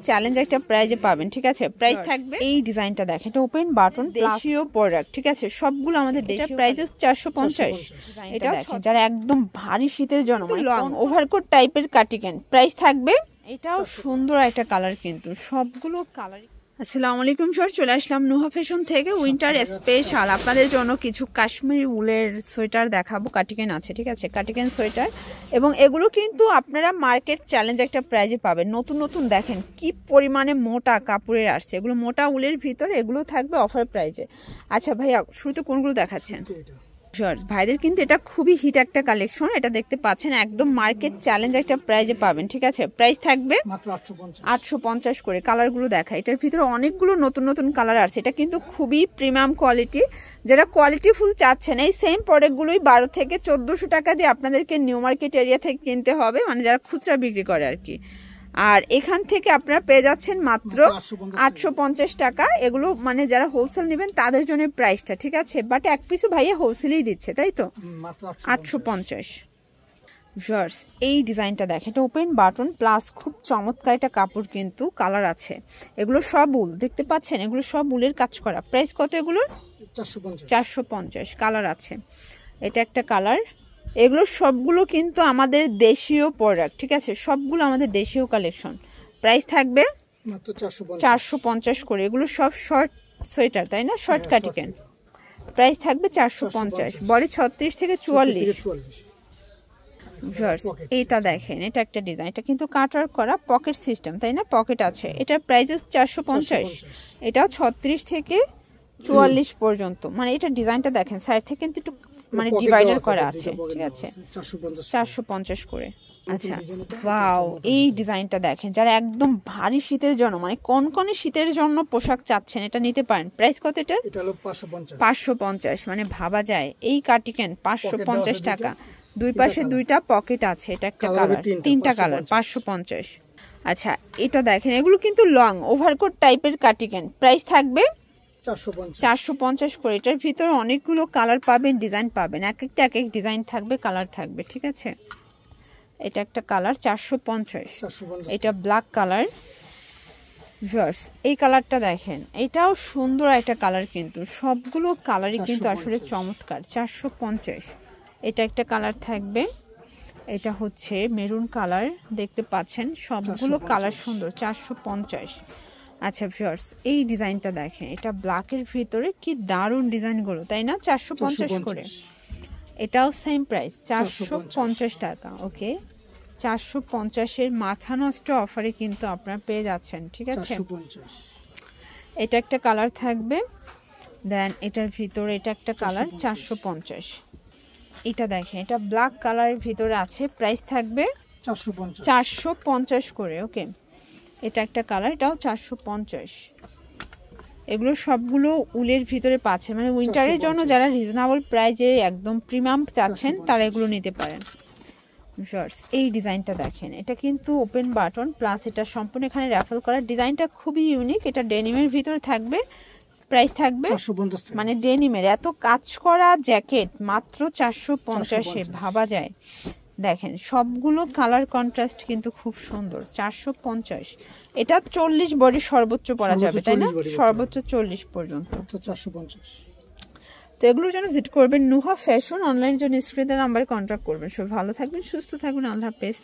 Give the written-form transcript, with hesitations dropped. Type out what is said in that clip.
Challenge একটা প্রাইজে পাবেন, ঠিক আছে। প্রাইস থাকবে এই ডিজাইনটা দেখেন, এটা ওপেন বাটন দেশীয় প্রোডাক্ট, ঠিক আছে। সবগুলো আমাদের দেশীয়। প্রাইস 450। এটা দেখেন যারা একদম ভারী শীতের জন্য লং ওভারকোট টাইপের কার্ডিগান, প্রাইস থাকবে। এটাও সুন্দর একটা কালার, কিন্তু সবগুলো কালার। আসসালামু আলাইকুম স্যার, চলে আসলাম নুহা ফ্যাশন থেকে উইন্টার স্পেশাল আপনাদের জন্য কিছু কাশ্মীরি উলের সোয়েটার দেখাবো। কার্ডিগান আছে, ঠিক আছে, কার্ডিগান সোয়েটার। এবং এগুলো কিন্তু আপনারা মার্কেট চ্যালেঞ্জ একটা প্রাইজে পাবেন। নতুন নতুন দেখেন কি পরিমাণে মোটা কাপড়ের আসছে, এগুলো মোটা উলের ভিতরে, এগুলো থাকবে অফার প্রাইজে। আচ্ছা ভাইয়া, শুরুতে কোনগুলো দেখাচ্ছেন? ভাইদের কিন্তু এটা খুবই হিট একটা কালেকশন, এটা দেখতে পাচ্ছেন একদম মার্কেট চ্যালেঞ্জ একটা প্রাইজে পাবেন, ঠিক আছে। প্রাইস থাকবে 850 করে। কালারগুলো দেখা, এটার ভিতরে অনেকগুলো নতুন নতুন কালার আছে। এটা কিন্তু খুবই প্রিমিয়াম কোয়ালিটি, যারা কোয়ালিটি ফুল চাচ্ছেন এই সেম প্রোডাক্টগুলোই 12 থেকে 1400 টাকা দিয়ে আপনাদেরকে নিউ মার্কেট এরিয়া থেকে কিনতে হবে, মানে যারা খুচরা বিক্রি করে আর কি। আর এখান থেকে আপনারা পেয়ে যাচ্ছেন মাত্র 850 টাকা। এগুলো মানে যারা হোলসেল নেবেন তাদের জন্য প্রাইসটা, ঠিক আছে। বাট এক পিসও ভাইয়া হোলসেলেই দিচ্ছে, তাই তো। 850। ভিউয়ার্স, এই ডিজাইনটা দেখেন, এটা ওপেন বাটন প্লাস খুব চমৎকার একটা কাপড়, কিন্তু কালার আছে। এগুলো সব উল দেখতে পাচ্ছেন, এগুলো সব উলের কাজ করা। প্রাইস কত এগুলোর? 450। কালার আছে, এটা একটা কালার। এগুলো সবগুলো কিন্তু আমাদের দেশীয় প্রোডাক্ট, ঠিক আছে, সবগুলো আমাদের দেশীয় কালেকশন। প্রাইস থাকবে 450 করে। এগুলো সব শর্ট সোয়েটার, তাই না, শর্ট কার্ডিগান। প্রাইস থাকবে 450। বডি 36 থেকে 44। এইটা দেখেন, এটা একটা ডিজাইন, এটা কিন্তু কাটওয়ার্ক করা, পকেট সিস্টেম, তাই না, পকেট আছে। এটার প্রাইস 450। এটাও 36 থেকে 44 পর্যন্ত। মানে এটা ডিজাইনটা দেখেন, সাইড থেকে কিন্তু একটু মানে ডিভাইডার করা আছে, ঠিক আছে। 450 করে। আচ্ছা, ওয়াও, এই ডিজাইনটা দেখেন, যারা একদম ভারী শীতের জন্য মানে কনকনে শীতের জন্য পোশাক চাচ্ছেন, এটা নিতে পারেন। প্রাইস কত এটা? 550। মানে ভাবা যায় এই কার্ডিগান 550 টাকা। দুই পাশে দুইটা পকেট আছে, এটা একটা কালার, তিনটা কালার, 550। আচ্ছা, এটা দেখেন, এগুলো কিন্তু লং ওভারকোট টাইপের কার্ডিগান। প্রাইস থাকবে 450 করে। এটার ভিতরে অনেকগুলো কালার পাবেন, ডিজাইন পাবেন, এক একটা এক এক ডিজাইন থাকবে, কালার থাকবে, ঠিক আছে। এটা একটা কালার 450। এটা ব্ল্যাক কালার। ভিউয়ার্স, এই কালারটা দেখেন, এটাও সুন্দর একটা কালার, কিন্তু সবগুলো কালারই কিন্তু আসলে চমৎকার। 450। এটা একটা কালার থাকবে, এটা হচ্ছে মেরুন কালার, দেখতে পাচ্ছেন সবগুলো কালার সুন্দর। 450। আচ্ছা ভিউয়ার্স, এই ডিজাইনটা দেখেন, এটা ব্ল্যাকের ভিতরে কি দারুণ ডিজাইনগুলো, তাই না। 450 করে। এটাও সেম প্রাইস, 450 টাকা। ওকে, 450-এর মাথা নষ্ট অফারে কিন্তু আপনারা পেয়ে যাচ্ছেন, ঠিক আছে। এটা একটা কালার থাকবে, দেন এটার ভিতরে এটা একটা কালার 450। এটা দেখেন, এটা ব্ল্যাক কালারের ভিতরে আছে, প্রাইস থাকবে 450 করে। ওকে, এটা একটা কালার, এটাও 450। এগুলো সবগুলো উলের ভিতরে পাচ্ছে, মানে উইন্টারের জন্য যারা রিজনেবল প্রাইজে একদম প্রিমিয়াম চাচ্ছেন তারা এগুলো নিতে পারেন। এই ডিজাইনটা দেখেন, এটা কিন্তু ওপেন বাটন প্লাস এটা সম্পূর্ণ এখানে র্যাফেল করার। ডিজাইনটা খুবই ইউনিক, এটা ডেনিমের ভিতরে থাকবে। প্রাইস থাকবে মানে ডেনিমের এত কাজ করা জ্যাকেট মাত্র 450-এ, ভাবা যায়। দেখেন সবগুলো কালার কন্ট্রাস্ট কিন্তু খুব সুন্দর। 450। এটা 40 বডি সর্বোচ্চ পরা যাবে, তাই না, সর্বোচ্চ 40 পর্যন্ত। 450। তো এগুলোর জন্য ভিজিট করবেন নুহা ফ্যাশন, অনলাইন জন্য স্ক্রিনের নাম্বারে কন্ট্যাক্ট করবেন। সব ভালো থাকবেন, সুস্থ থাকবেন, আল্লাহ হাফেজ।